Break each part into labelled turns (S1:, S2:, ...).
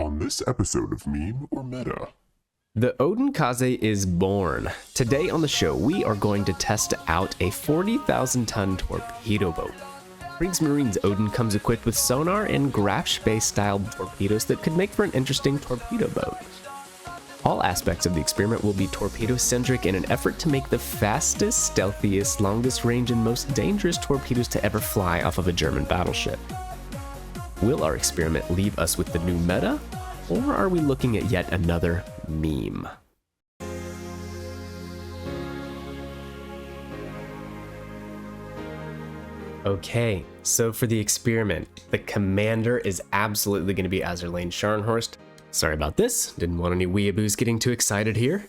S1: on this episode of Meme or Meta.
S2: The Odin-Kaze is born. Today on the show, we are going to test out a 40,000-ton torpedo boat. Kriegsmarine's Odin comes equipped with sonar and Grafspee-styled torpedoes that could make for an interesting torpedo boat. All aspects of the experiment will be torpedo-centric in an effort to make the fastest, stealthiest, longest range, and most dangerous torpedoes to ever fly off of a German battleship. Will our experiment leave us with the new meta, or are we looking at yet another meme? Okay, so for the experiment, the commander is absolutely going to be Azur Lane Scharnhorst. Sorry about this, didn't want any weeaboos getting too excited here.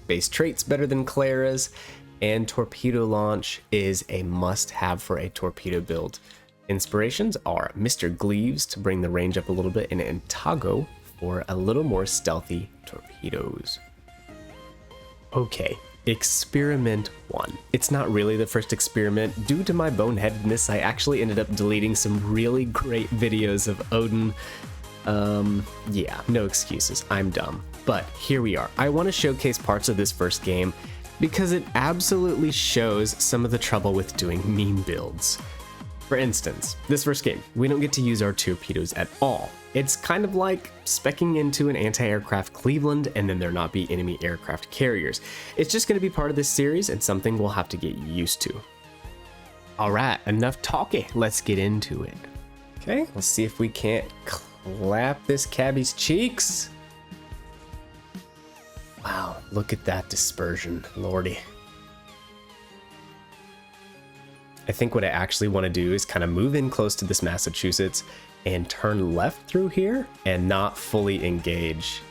S2: Base traits better than Clara's, and Torpedo Launch is a must-have for a torpedo build. Inspirations are Mr. Gleaves to bring the range up a little bit, and Atago for a little more stealthy torpedoes. Okay, experiment 1. It's not really the first experiment. Due to my boneheadedness, I actually ended up deleting some really great videos of Odin. Yeah, no excuses, I'm dumb. But here we are. I want to showcase parts of this first game because it absolutely shows some of the trouble with doing meme builds. For instance, this first game, we don't get to use our torpedoes at all. It's kind of like speccing into an anti-aircraft Cleveland and then there not be enemy aircraft carriers. It's just going to be part of this series and something we'll have to get used to. Alright, enough talking, let's get into it. Okay, let's see if we can't clap this cabbie's cheeks. Wow, look at that dispersion, lordy. I think what I actually want to do is kind of move in close to this Massachusetts and turn left through here and not fully engage.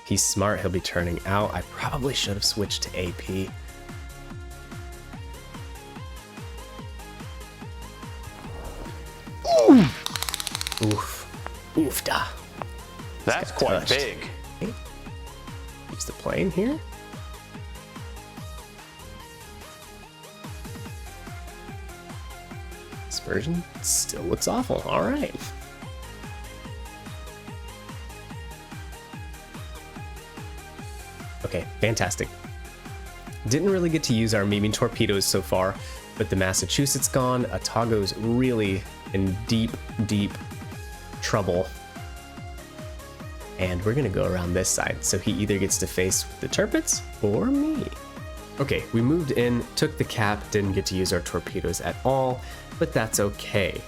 S2: He's smart, he'll be turning out. I probably should have switched to AP. Oof. Oofda.
S3: That's quite big.
S2: Okay. Use the plane here. Dispersion still looks awful. All right. Okay, fantastic. Didn't really get to use our meming torpedoes so far, but the Massachusetts gone. Atago's really in deep, deep trouble. And we're gonna go around this side, so he either gets to face the Turpits or me. Okay, we moved in, took the cap, didn't get to use our torpedoes at all, but that's okay.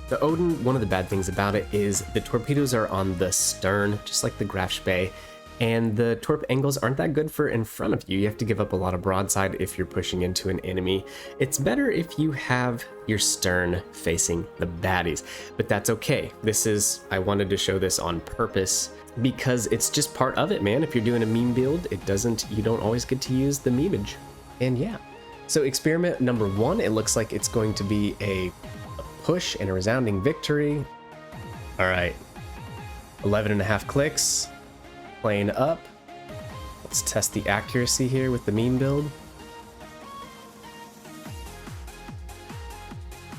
S2: The Odin, one of the bad things about it is the torpedoes are on the stern, just like the Grafspee, and the torp angles aren't that good for in front of you. You have to give up a lot of broadside if you're pushing into an enemy. It's better if you have your stern facing the baddies, but that's okay. I wanted to show this on purpose because it's just part of it, man. If you're doing a meme build, you don't always get to use the memeage. And yeah. So experiment number 1, it looks like it's going to be a push and a resounding victory. All right, 11.5 clicks, plane up. Let's test the accuracy here with the meme build.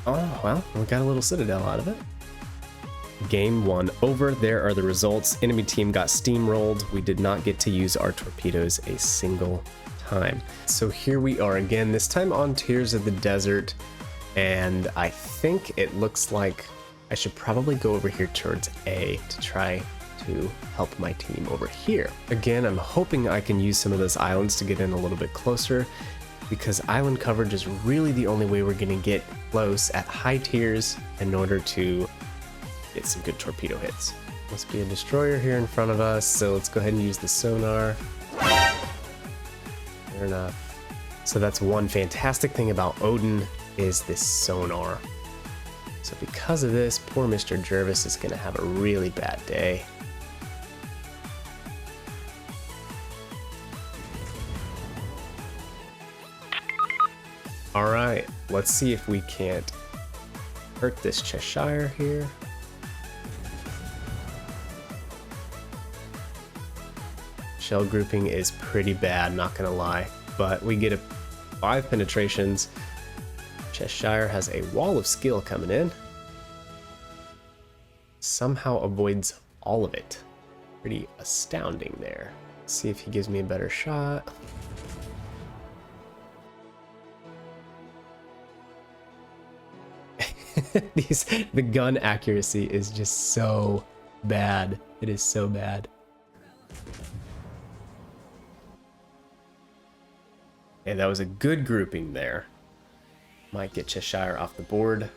S2: Oh, well, we got a little citadel out of it. Game 1 over. There are the results. Enemy team got steamrolled. We did not get to use our torpedoes a single time. So here we are again, this time on Tears of the Desert, and I think it looks like I should probably go over here towards A to try to help my team over here. Again, I'm hoping I can use some of those islands to get in a little bit closer, because island coverage is really the only way we're going to get close at high tiers in order to get some good torpedo hits. Must be a destroyer here in front of us, so let's go ahead and use the sonar. Fair enough. So that's one fantastic thing about Odin is this sonar. So because of this, poor Mr. Jervis is going to have a really bad day. All right, let's see if we can't hurt this Cheshire here. Shell grouping is pretty bad, not gonna lie, but we get 5 penetrations. Cheshire has a wall of skill coming in. Somehow avoids all of it. Pretty astounding there. See if he gives me a better shot. The gun accuracy is just so bad. It is so bad. And that was a good grouping there. Might get Cheshire off the board.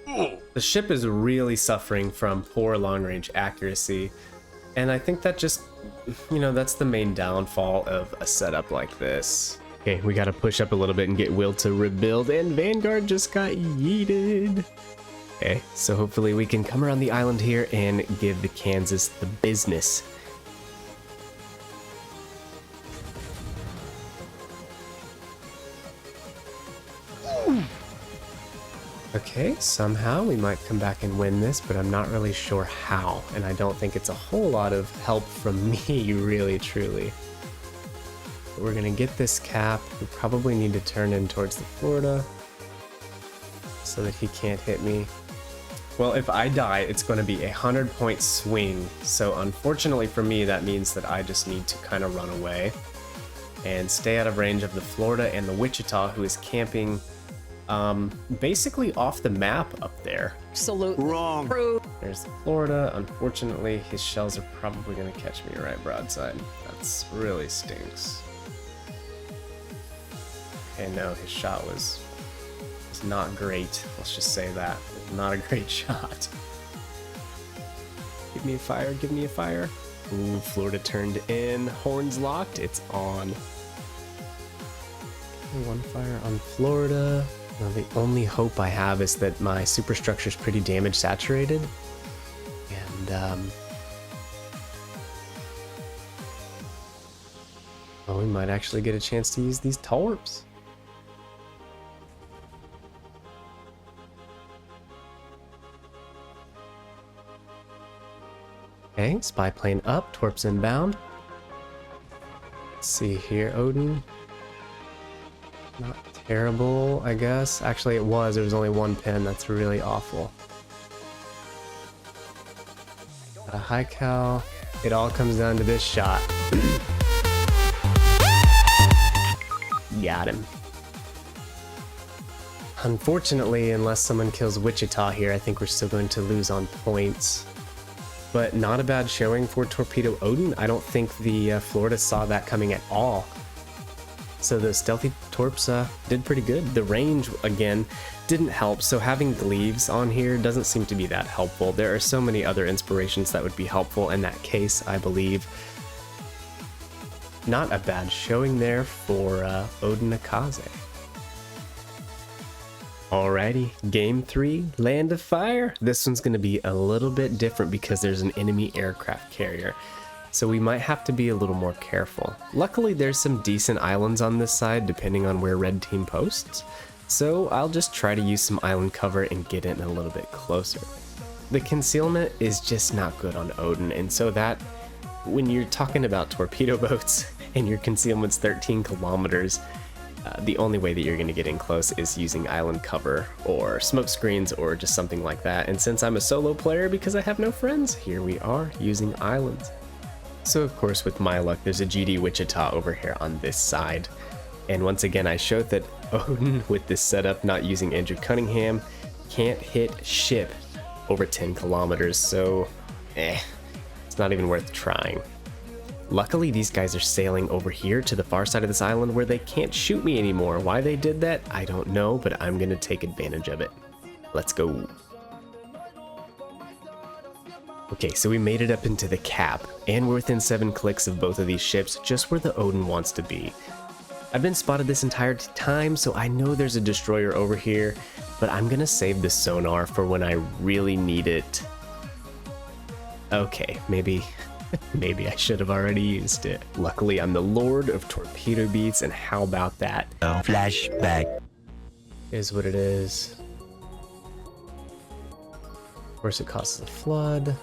S2: The ship is really suffering from poor long-range accuracy, and I think that just, you know, that's the main downfall of a setup like this. Okay, we gotta push up a little bit and get Will to rebuild, and Vanguard just got yeeted. Okay, so hopefully we can come around the island here and give the Kansas the business. Okay, somehow we might come back and win this, but I'm not really sure how, and I don't think it's a whole lot of help from me, really, truly. But we're gonna get this cap. We probably need to turn in towards the Florida so that he can't hit me. Well, if I die, it's going to be a 100-point swing, so unfortunately for me, that means that I just need to kind of run away and stay out of range of the Florida and the Wichita, who is camping basically off the map up there.
S4: Absolutely
S3: Wrong.
S2: There's the Florida. Unfortunately, his shells are probably going to catch me right broadside. That's really stinks. Okay, no, his shot was not great. Let's just say that. It was not a great shot. Give me a fire, give me a fire. Ooh, Florida turned in. Horns locked, it's on. One fire on Florida. Now, the only hope I have is that my superstructure is pretty damage saturated. And, well, we might actually get a chance to use these torps. Okay, spy plane up, torps inbound. Let's see here, Odin. Not terrible, I guess. Actually, it was. There was only one pin. That's really awful. Got a high cal. It all comes down to this shot. Got him. Unfortunately, unless someone kills Wichita here, I think we're still going to lose on points. But not a bad showing for Torpedo Odin. I don't think the Florida saw that coming at all. So the stealthy torps did pretty good. The range, again, didn't help, so having Gleaves on here doesn't seem to be that helpful. There are so many other inspirations that would be helpful in that case, I believe. Not a bad showing there for Odinakaze. Alrighty, game 3, Land of Fire. This one's going to be a little bit different because there's an enemy aircraft carrier, so we might have to be a little more careful. Luckily, there's some decent islands on this side depending on where red team posts, so I'll just try to use some island cover and get in a little bit closer. The concealment is just not good on Odin, and so that, when you're talking about torpedo boats and your concealment's 13 kilometers, the only way that you're going to get in close is using island cover or smoke screens or just something like that. And since I'm a solo player because I have no friends, here we are using islands. So of course, with my luck, there's a GD Wichita over here on this side. And once again, I showed that Odin, with this setup, not using Andrew Cunningham, can't hit ship over 10 kilometers. So, it's not even worth trying. Luckily, these guys are sailing over here to the far side of this island where they can't shoot me anymore. Why they did that, I don't know, but I'm gonna take advantage of it. Let's go. Okay, so we made it up into the cap, and we're within 7 clicks of both of these ships, just where the Odin wants to be. I've been spotted this entire time, so I know there's a destroyer over here, but I'm gonna save the sonar for when I really need it. Okay, maybe I should have already used it. Luckily, I'm the Lord of Torpedo Beats, and how about that?
S5: Flashback.
S2: Is what it is. Of course, it causes a flood.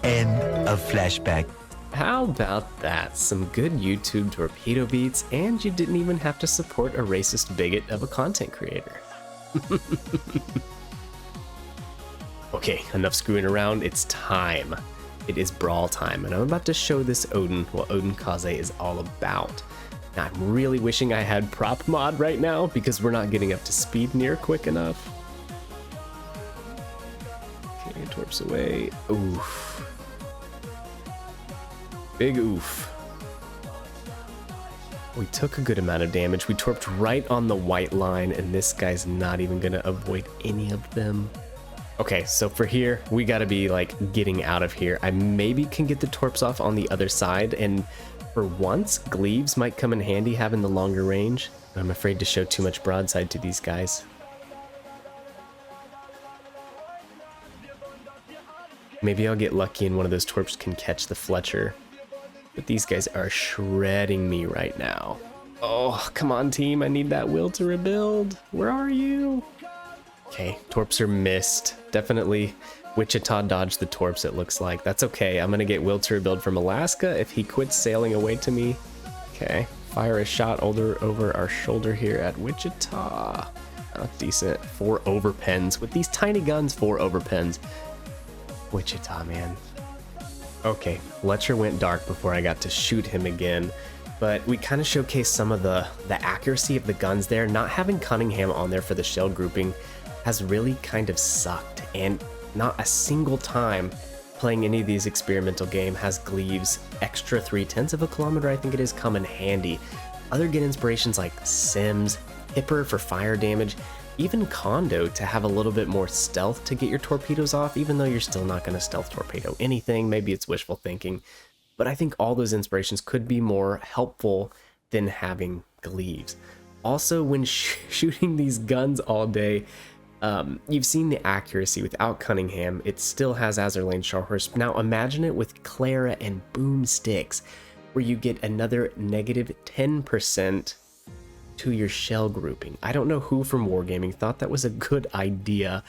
S5: End of flashback.
S2: How about that? Some good YouTube Torpedo Beats, and you didn't even have to support a racist bigot of a content creator. Oh Okay, enough screwing around. It's time. It is brawl time, and I'm about to show this Odin what Odin-Kaze is all about. Now, I'm really wishing I had prop mod right now because we're not getting up to speed near quick enough. Okay, torps away. Oof. Big oof. We took a good amount of damage. We torped right on the white line, and this guy's not even gonna avoid any of them. Okay, so for here, we gotta be like getting out of here. I maybe can get the torps off on the other side, and for once, Gleaves might come in handy having the longer range. I'm afraid to show too much broadside to these guys. Maybe I'll get lucky and one of those torps can catch the Fletcher. But these guys are shredding me right now. Oh, come on team, I need that will to rebuild. Where are you? Okay, torps are missed. Definitely Wichita dodged the torps, it looks like. That's okay, I'm gonna get will to rebuild from Alaska if he quits sailing away to me. Okay, fire a shot over our shoulder here at Wichita. Oh, decent. 4 overpens. With these tiny guns, 4 overpens. Wichita, man. Okay, Fletcher went dark before I got to shoot him again, but we kind of showcased some of the accuracy of the guns there. Not having Cunningham on there for the shell grouping has really kind of sucked, and not a single time playing any of these experimental game has Gleaves extra 3/10 of a kilometer, I think it is, come in handy. Other good inspirations like Sims, Hipper for fire damage, even Kondo to have a little bit more stealth to get your torpedoes off, even though you're still not going to stealth torpedo anything. Maybe it's wishful thinking, but I think all those inspirations could be more helpful than having Gleaves. Also, when shooting these guns all day, you've seen the accuracy without Cunningham. It still has Azur Lane Scharnhorst. Now imagine it with Clara and boomsticks, where you get another negative 10% to your shell grouping. I don't know who from Wargaming thought that was a good idea.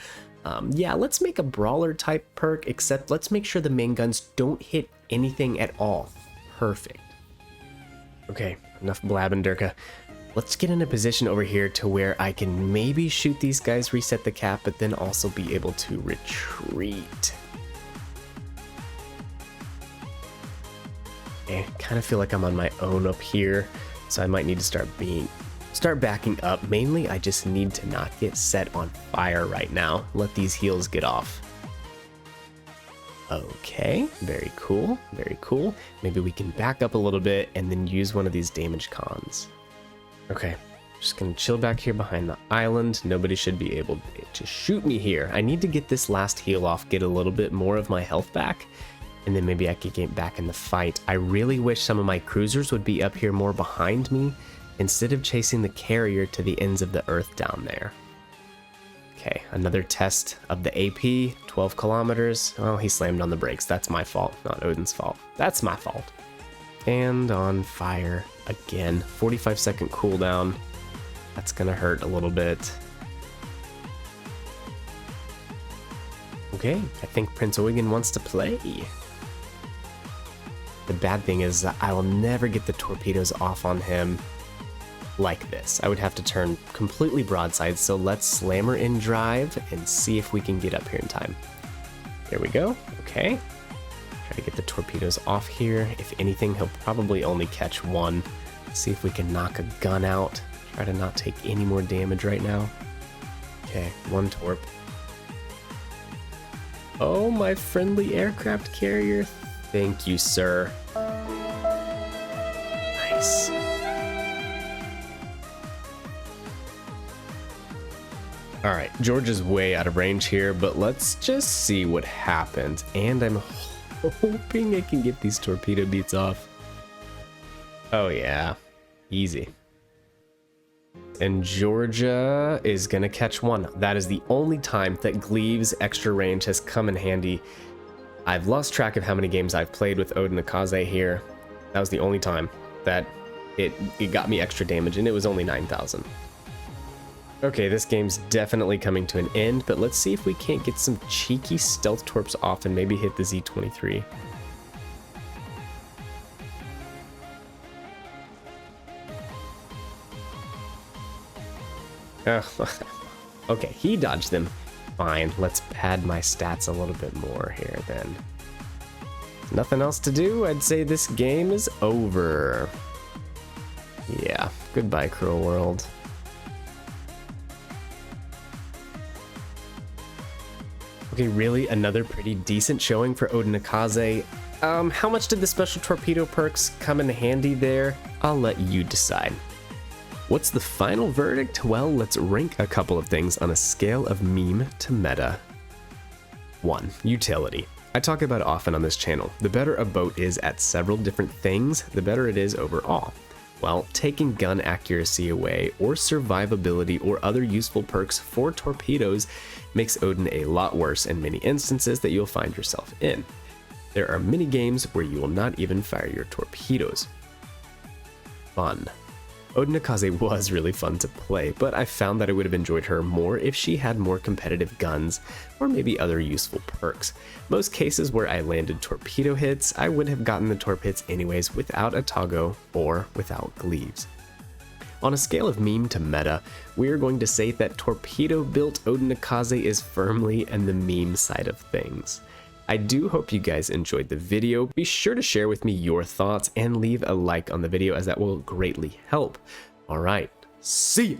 S2: Yeah, let's make a brawler type perk, except let's make sure the main guns don't hit anything at all. Perfect. Okay, enough blabbing, Durka. Let's get in a position over here to where I can maybe shoot these guys, reset the cap, but then also be able to retreat. I kind of feel like I'm on my own up here, so I might need to start backing up. Mainly, I just need to not get set on fire right now. Let these heels get off. Okay, very cool, very cool. Maybe we can back up a little bit and then use one of these damage cons. Okay, just gonna chill back here behind the island. Nobody should be able to shoot me here. I need to get this last heal off, get a little bit more of my health back, and then maybe I could get back in the fight. I really wish some of my cruisers would be up here more behind me instead of chasing the carrier to the ends of the earth down there. Okay, another test of the AP, 12 kilometers. Oh, he slammed on the brakes. That's my fault, not Odin's fault. That's my fault. And on fire again. 45-second cooldown. That's gonna hurt a little bit. Okay, I think Prince Eugen wants to play. The bad thing is I will never get the torpedoes off on him like this. I would have to turn completely broadside, so let's slammer in drive and see if we can get up here in time. There we go. Okay. Try to get the torpedoes off here. If anything, he'll probably only catch one. See if we can knock a gun out. Try to not take any more damage right now. Okay, 1 torp. Oh, my friendly aircraft carrier. Thank you, sir. Nice. All right, Georgia's way out of range here, but let's just see what happens. And I'm hoping I can get these torpedo beats off. Oh yeah, easy. And Georgia is gonna catch one. That is the only time that Gleaves' extra range has come in handy. I've lost track of how many games I've played with Odinakaze here. That was the only time that it got me extra damage, and it was only 9,000. Okay, this game's definitely coming to an end, but let's see if we can't get some cheeky stealth torps off and maybe hit the Z-23. Okay, he dodged them Fine, let's pad my stats a little bit more here then. Nothing else to do, I'd say this game is over. Yeah, goodbye, Cruel World. Okay, really, another pretty decent showing for Odinakaze. How much did the special torpedo perks come in handy there? I'll let you decide. What's the final verdict? Well, let's rank a couple of things on a scale of meme to meta. 1. Utility. I talk about it often on this channel. The better a boat is at several different things, the better it is overall. Well, taking gun accuracy away, or survivability, or other useful perks for torpedoes makes Odin a lot worse in many instances that you'll find yourself in. There are many games where you will not even fire your torpedoes. Fun. Odinakaze was really fun to play, but I found that I would have enjoyed her more if she had more competitive guns, or maybe other useful perks. Most cases where I landed torpedo hits, I would have gotten the torp hits anyways without Atago or without Gleaves. On a scale of meme to meta, we are going to say that torpedo-built Odinakaze is firmly in the meme side of things. I do hope you guys enjoyed the video. Be sure to share with me your thoughts and leave a like on the video, as that will greatly help. Alright, see ya!